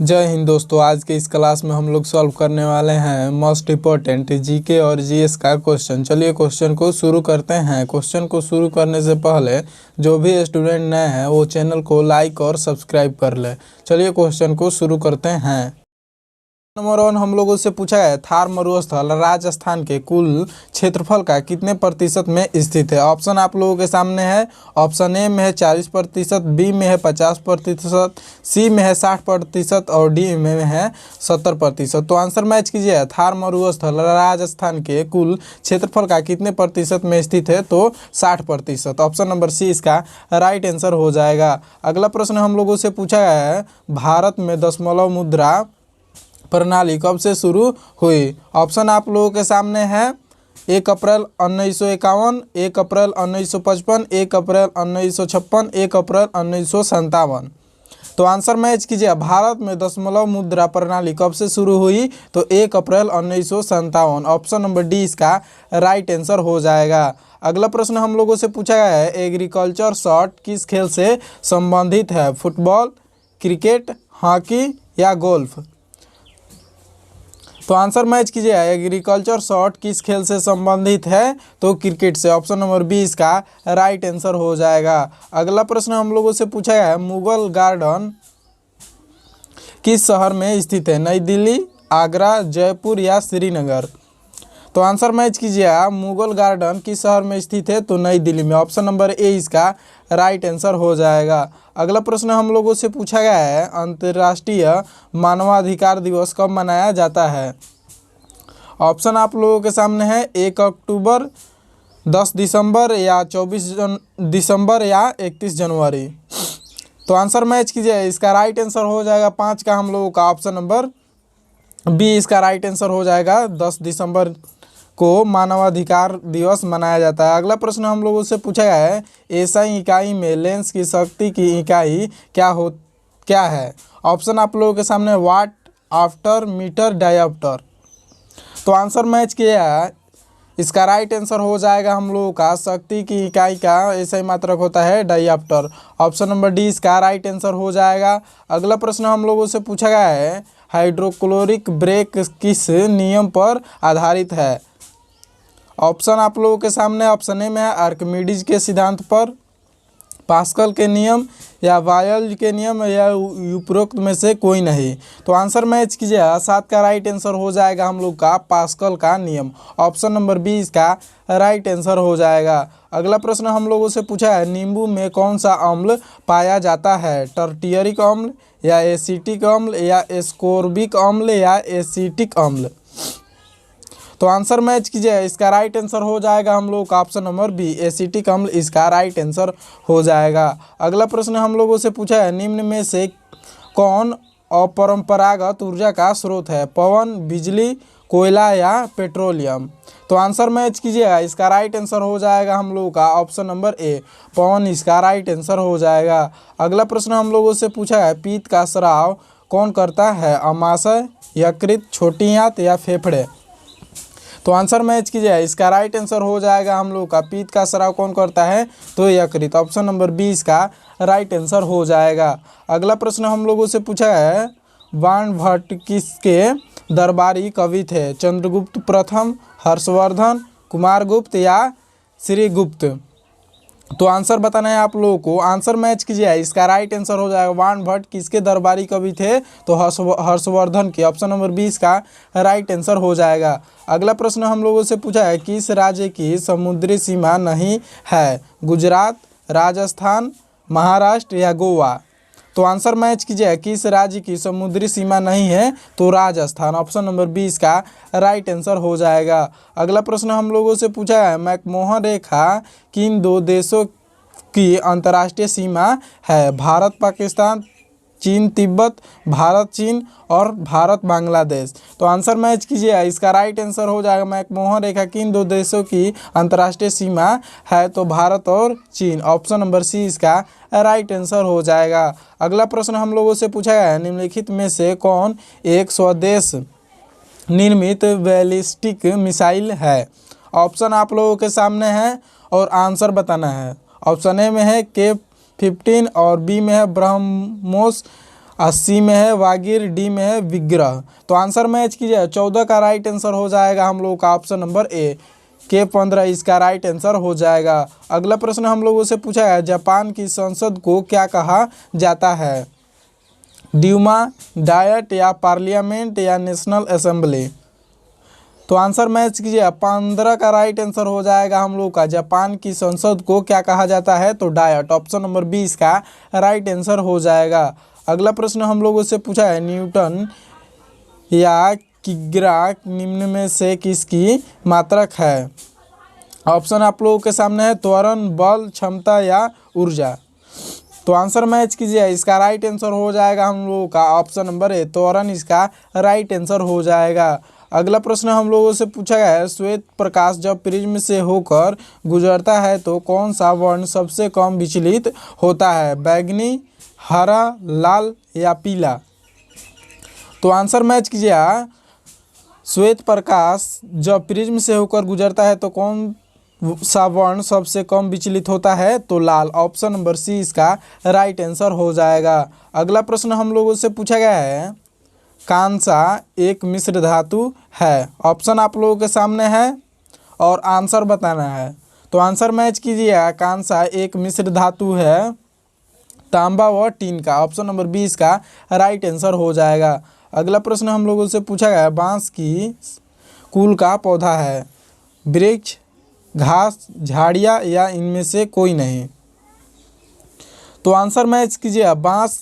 जय हिंद दोस्तों। आज के इस क्लास में हम लोग सॉल्व करने वाले हैं मोस्ट इम्पोर्टेंट जीके और जीएस का क्वेश्चन। चलिए क्वेश्चन को शुरू करते हैं। क्वेश्चन को शुरू करने से पहले जो भी स्टूडेंट नए हैं वो चैनल को लाइक और सब्सक्राइब कर ले। चलिए क्वेश्चन को शुरू करते हैं। नंबर 1 हम लोगों से पूछा है, थार मरुस्थल राजस्थान के कुल क्षेत्रफल का कितने प्रतिशत में स्थित है। ऑप्शन आप लोगों के सामने है। ऑप्शन ए में है 40%, बी में है 50%, सी में है 60% और डी में है 70%। तो आंसर मैच कीजिए। थार मरुस्थल राजस्थान के कुल क्षेत्रफल का कितने प्रतिशत में स्थित है, तो 60%। ऑप्शन नंबर सी इसका राइट आंसर हो जाएगा। अगला प्रश्न हम लोगों से पूछा गया है, भारत में दशमलव मुद्रा प्रणाली कब से शुरू हुई। ऑप्शन आप लोगों के सामने है। 1 अप्रैल 1951, 1 अप्रैल 1955, 1 अप्रैल 1956, 1 अप्रैल 1957। तो आंसर मैच कीजिए। भारत में दशमलव मुद्रा प्रणाली कब से शुरू हुई, तो 1 अप्रैल 1957। ऑप्शन नंबर डी इसका राइट आंसर हो जाएगा। अगला प्रश्न हम लोगों से पूछा गया है, एग्रीकल्चर शॉट किस खेल से संबंधित है। फुटबॉल, क्रिकेट, हॉकी या गोल्फ। तो आंसर मैच कीजिए। एग्रीकल्चर शॉट किस खेल से संबंधित है, तो क्रिकेट से। ऑप्शन नंबर बी इसका राइट आंसर हो जाएगा। अगला प्रश्न हम लोगों से पूछा गया है, मुगल गार्डन किस शहर में स्थित है। नई दिल्ली, आगरा, जयपुर या श्रीनगर। तो आंसर मैच कीजिए। मुगल गार्डन किस शहर में स्थित है, तो नई दिल्ली में। ऑप्शन नंबर ए इसका राइट आंसर हो जाएगा। अगला प्रश्न हम लोगों से पूछा गया है, अंतर्राष्ट्रीय मानवाधिकार दिवस कब मनाया जाता है। ऑप्शन आप लोगों के सामने है। 1 अक्टूबर, 10 दिसंबर या 24 दिसंबर या 31 जनवरी। तो आंसर मैच कीजिए। इसका राइट आंसर हो जाएगा 5 का हम लोगों का ऑप्शन नंबर बी इसका राइट आंसर हो जाएगा। 10 दिसंबर को मानवाधिकार दिवस मनाया जाता है। अगला प्रश्न हम लोगों से पूछा गया है, एसआई इकाई में लेंस की शक्ति की इकाई क्या है। ऑप्शन आप लोगों के सामने वाट, आफ्टर, मीटर, डायोप्टर। तो आंसर मैच किया। इसका राइट आंसर हो जाएगा हम लोगों का शक्ति की इकाई का एसआई मात्रक होता है डायोप्टर। ऑप्शन नंबर डी इसका राइट आंसर हो जाएगा। अगला प्रश्न हम लोगों से पूछा गया है, हाइड्रोक्लोरिक ब्रेक किस नियम पर आधारित है। ऑप्शन आप लोगों के सामने। ऑप्शन ए में है आर्किमिडीज के सिद्धांत पर, पास्कल के नियम या वायल के नियम या उपरोक्त में से कोई नहीं। तो आंसर मैच कीजिए। 7 का राइट आंसर हो जाएगा हम लोग का पास्कल का नियम। ऑप्शन नंबर बी इसका राइट आंसर हो जाएगा। अगला प्रश्न हम लोगों से पूछा है, नींबू में कौन सा अम्ल पाया जाता है। टर्टियरिक अम्ल या एसिटिक अम्ल या एस्कोर्बिक अम्ल या एसिटिक अम्ल। तो आंसर मैच कीजिए। इसका राइट आंसर हो जाएगा हम लोग का ऑप्शन नंबर बी एसिटिक अम्ल इसका राइट आंसर हो जाएगा। अगला प्रश्न हम लोगों से पूछा है, निम्न में से कौन अपरंपरागत ऊर्जा का स्रोत है। पवन, बिजली, कोयला या पेट्रोलियम। तो आंसर मैच कीजिएगा। इसका राइट आंसर हो जाएगा हम लोगों का ऑप्शन नंबर ए पवन इसका राइट आंसर हो जाएगा। अगला प्रश्न हम लोगों से पूछा है, पीत का स्राव कौन करता है। अमाशय, यकृत, छोटी आंत या फेफड़े। तो आंसर मैच कीजिए। इसका राइट आंसर हो जाएगा हम लोग का पीत का स्राव कौन करता है, तो यकृत। ऑप्शन नंबर बी इसका राइट आंसर हो जाएगा। अगला प्रश्न हम लोगों से पूछा है, बाणभट्ट किसके दरबारी कवि थे। चंद्रगुप्त प्रथम, हर्षवर्धन, कुमारगुप्त या श्रीगुप्त। तो आंसर बताना है आप लोगों को। आंसर मैच कीजिए। इसका राइट आंसर हो जाएगा, बाणभट्ट किसके दरबारी कवि थे, तो हर्षवर्धन के। ऑप्शन नंबर 20 का राइट आंसर हो जाएगा। अगला प्रश्न हम लोगों से पूछा है, किस राज्य की समुद्री सीमा नहीं है। गुजरात, राजस्थान, महाराष्ट्र या गोवा। तो आंसर मैच कीजिए। किस राज्य की समुद्री सीमा नहीं है, तो राजस्थान। ऑप्शन नंबर 20 का राइट आंसर हो जाएगा। अगला प्रश्न हम लोगों से पूछा है, मैकमोहन रेखा किन 2 देशों की अंतर्राष्ट्रीय सीमा है। भारत पाकिस्तान, चीन तिब्बत, भारत चीन और भारत बांग्लादेश। तो आंसर मैच कीजिए। इसका राइट आंसर हो जाएगा, मैकमोहन रेखा किन 2 देशों की अंतर्राष्ट्रीय सीमा है, तो भारत और चीन। ऑप्शन नंबर सी इसका राइट आंसर हो जाएगा। अगला प्रश्न हम लोगों से पूछा गया है, निम्नलिखित में से कौन एक स्वदेश निर्मित बैलिस्टिक मिसाइल है। ऑप्शन आप लोगों के सामने है और आंसर बताना है। ऑप्शन ए में है K-15 और बी में है ब्रह्मोस सी में है वागीर, डी में है विग्रह। तो आंसर मैच कीजिए, 14 का राइट आंसर हो जाएगा हम लोगों का ऑप्शन नंबर ए, के 15 इसका राइट आंसर हो जाएगा। अगला प्रश्न हम लोगों से पूछा है, जापान की संसद को क्या कहा जाता है? ड्यूमा, डायट या पार्लियामेंट या नेशनल असेंबली? तो आंसर मैच कीजिए, 15 का राइट आंसर हो जाएगा हम लोग का, जापान की संसद को क्या कहा जाता है? तो डायट, ऑप्शन नंबर 20 का राइट आंसर हो जाएगा। अगला प्रश्न हम लोगों से पूछा है, न्यूटन या किग्रा निम्न में से किसकी मात्रक है? ऑप्शन आप लोगों के सामने है, त्वरण, बल, क्षमता या ऊर्जा। तो आंसर मैच कीजिए, इसका राइट आंसर हो जाएगा हम लोगों का ऑप्शन नंबर ए, त्वरण इसका राइट आंसर हो जाएगा। अगला प्रश्न हम लोगों से पूछा गया है, श्वेत प्रकाश जब प्रिज्म से होकर गुजरता है तो कौन सा वर्ण सबसे कम विचलित होता है? बैगनी, हरा, लाल या पीला? तो आंसर मैच कीजिए, श्वेत प्रकाश जब प्रिज्म से होकर गुजरता है तो कौन सा वर्ण सबसे कम विचलित होता है? तो लाल, ऑप्शन नंबर सी इसका राइट आंसर हो जाएगा। अगला प्रश्न हम लोगों से पूछा गया है, कांसा एक मिश्र धातु है? ऑप्शन आप लोगों के सामने है और आंसर बताना है। तो आंसर मैच कीजिए, कांसा एक मिश्र धातु है तांबा व टीन का, ऑप्शन नंबर 20 का राइट आंसर हो जाएगा। अगला प्रश्न हम लोगों से पूछा गया, बांस की कुल का पौधा है? वृक्ष, घास, झाड़ियाँ या इनमें से कोई नहीं? तो आंसर मैच कीजिए, बांस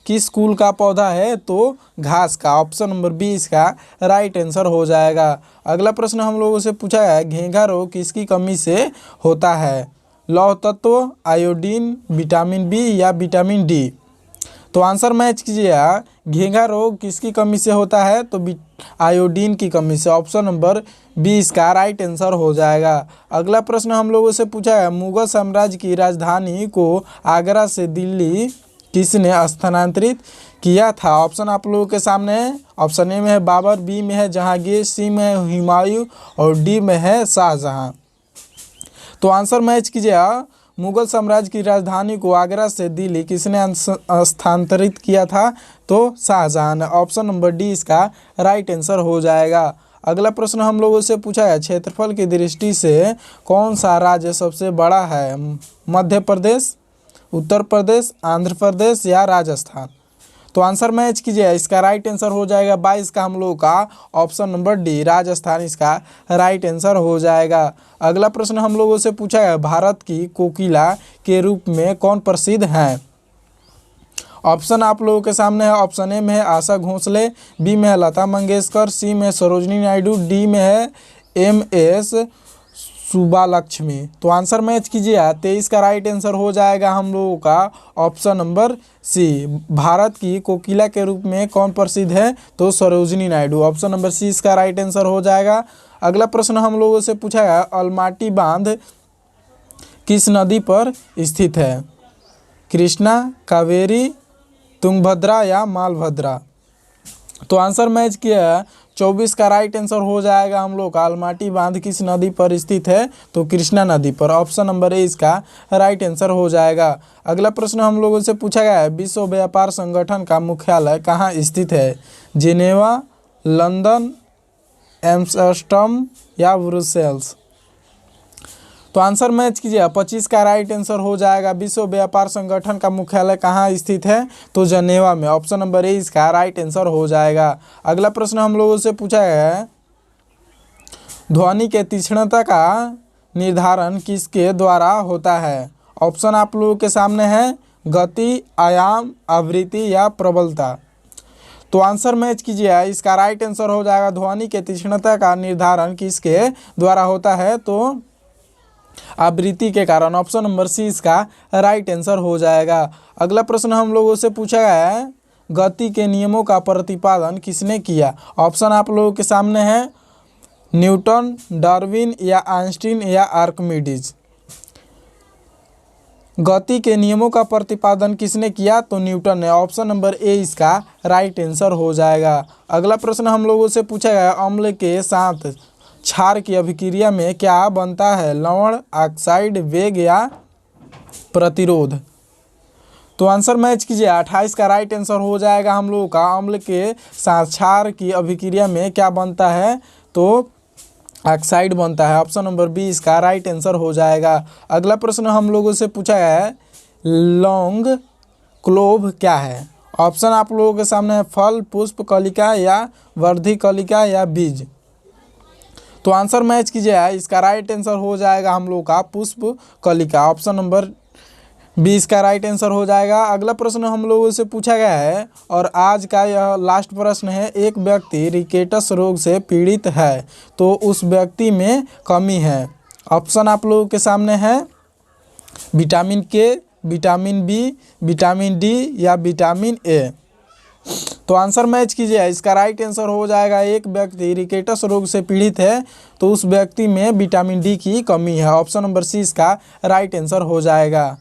किस कुल का पौधा है? तो घास का, ऑप्शन नंबर 20 का राइट आंसर हो जाएगा। अगला प्रश्न हम लोगों से पूछा है, घेंघा रोग किसकी कमी से होता है? लौह तत्व, आयोडीन, विटामिन बी या विटामिन डी? तो आंसर मैच कीजिए, घेंघा रोग किसकी कमी से होता है? तो आयोडीन की कमी से, ऑप्शन नंबर 20 का राइट आंसर हो जाएगा। अगला प्रश्न हम लोगों से पूछा है, मुगल साम्राज्य की राजधानी को आगरा से दिल्ली किसने स्थानांतरित किया था? ऑप्शन आप लोगों के सामने है, ऑप्शन ए में है बाबर, बी में है जहांगीर, सी में है हुमायूं और डी में है शाहजहां। तो आंसर मैच कीजिए, मुगल साम्राज्य की राजधानी को आगरा से दिल्ली किसने स्थानांतरित किया था? तो शाहजहां ने, ऑप्शन नंबर डी इसका राइट आंसर हो जाएगा। अगला प्रश्न हम लोगों से पूछा है, क्षेत्रफल की दृष्टि से कौन सा राज्य सबसे बड़ा है? मध्य प्रदेश, उत्तर प्रदेश, आंध्र प्रदेश या राजस्थान? तो आंसर मैच कीजिए, इसका राइट आंसर हो जाएगा 22 का हम लोगों का ऑप्शन नंबर डी, राजस्थान इसका राइट आंसर हो जाएगा। अगला प्रश्न हम लोगों से पूछा है, भारत की कोकिला के रूप में कौन प्रसिद्ध है? ऑप्शन आप लोगों के सामने है, ऑप्शन ए में है आशा भोसले, बी में है लता मंगेशकर, सी में सरोजिनी नायडू, डी में है एम.एस. सुब्बालक्ष्मी। तो आंसर मैच कीजिए, 23 का राइट आंसर हो जाएगा हम लोगों का ऑप्शन नंबर सी, भारत की कोकिला के रूप में कौन प्रसिद्ध है? तो Sarojini Naidu, option number C इसका राइट आंसर हो जाएगा। अगला प्रश्न हम लोगों से पूछा है, अलमाटी बांध किस नदी पर स्थित है? कृष्णा, कावेरी, तुंगभद्रा या मालभद्रा? तो आंसर मैच किया, 24 का राइट आंसर हो जाएगा हम लोग का, अलमाटी बांध किस नदी पर स्थित है? तो कृष्णा नदी पर, ऑप्शन नंबर ए इसका राइट आंसर हो जाएगा। अगला प्रश्न हम लोगों से पूछा गया है, विश्व व्यापार संगठन का मुख्यालय कहाँ स्थित है? जिनेवा, लंदन, एम्स्टर्डम या ब्रुसेल्स? तो आंसर मैच कीजिए, 25 का राइट आंसर हो जाएगा, विश्व व्यापार संगठन का मुख्यालय कहाँ स्थित है? तो जनेवा में, ऑप्शन नंबर ए इसका राइट आंसर हो जाएगा। अगला प्रश्न हम लोगों से पूछा है, ध्वनि के तीक्ष्णता का निर्धारण किसके द्वारा होता है? ऑप्शन आप लोगों के सामने है, गति, आयाम, आवृत्ति या प्रबलता? तो आंसर मैच कीजिए, इसका राइट आंसर हो जाएगा, ध्वनि के तीक्ष्णता का निर्धारण किसके द्वारा होता है? तो आवृत्ति के कारण, ऑप्शन नंबर सी इसका राइट आंसर हो जाएगा। अगला प्रश्न हम लोगों से पूछा गया है, गति के नियमों का प्रतिपादन किसने किया? ऑप्शन आप लोगों के सामने है, न्यूटन, डार्विन या आइंस्टीन या आर्किमिडीज? गति के नियमों का प्रतिपादन किसने किया? तो न्यूटन ने, ऑप्शन नंबर ए इसका राइट आंसर हो जाएगा। अगला प्रश्न हम लोगों से पूछा गया, अम्ल के साथ क्षार की अभिक्रिया में क्या बनता है? लवण, ऑक्साइड, वेग या प्रतिरोध? तो आंसर मैच कीजिए। 28 का राइट आंसर हो जाएगा हम लोगों का अम्ल के साथ क्षार की अभिक्रिया में क्या बनता है, तो ऑक्साइड बनता है। ऑप्शन नंबर 20 का राइट आंसर हो जाएगा। अगला प्रश्न हम लोगों से पूछा गया है लॉन्ग क्लोव क्या है। ऑप्शन आप लोगों के सामने है फल, पुष्प, कलिका या वर्धी कलिका या बीज। तो आंसर मैच कीजिए। इसका राइट आंसर हो जाएगा हम लोग का पुष्प कलिका। ऑप्शन नंबर 20 का राइट आंसर हो जाएगा। अगला प्रश्न हम लोगों से पूछा गया है और आज का यह लास्ट प्रश्न है। एक व्यक्ति रिकेटस रोग से पीड़ित है तो उस व्यक्ति में कमी है। ऑप्शन आप लोगों के सामने है विटामिन के, विटामिन बी, विटामिन डी या विटामिन ए। तो आंसर मैच कीजिए। इसका राइट आंसर हो जाएगा एक व्यक्ति रिकेटस रोग से पीड़ित है तो उस व्यक्ति में विटामिन डी की कमी है। ऑप्शन नंबर सी इसका राइट आंसर हो जाएगा।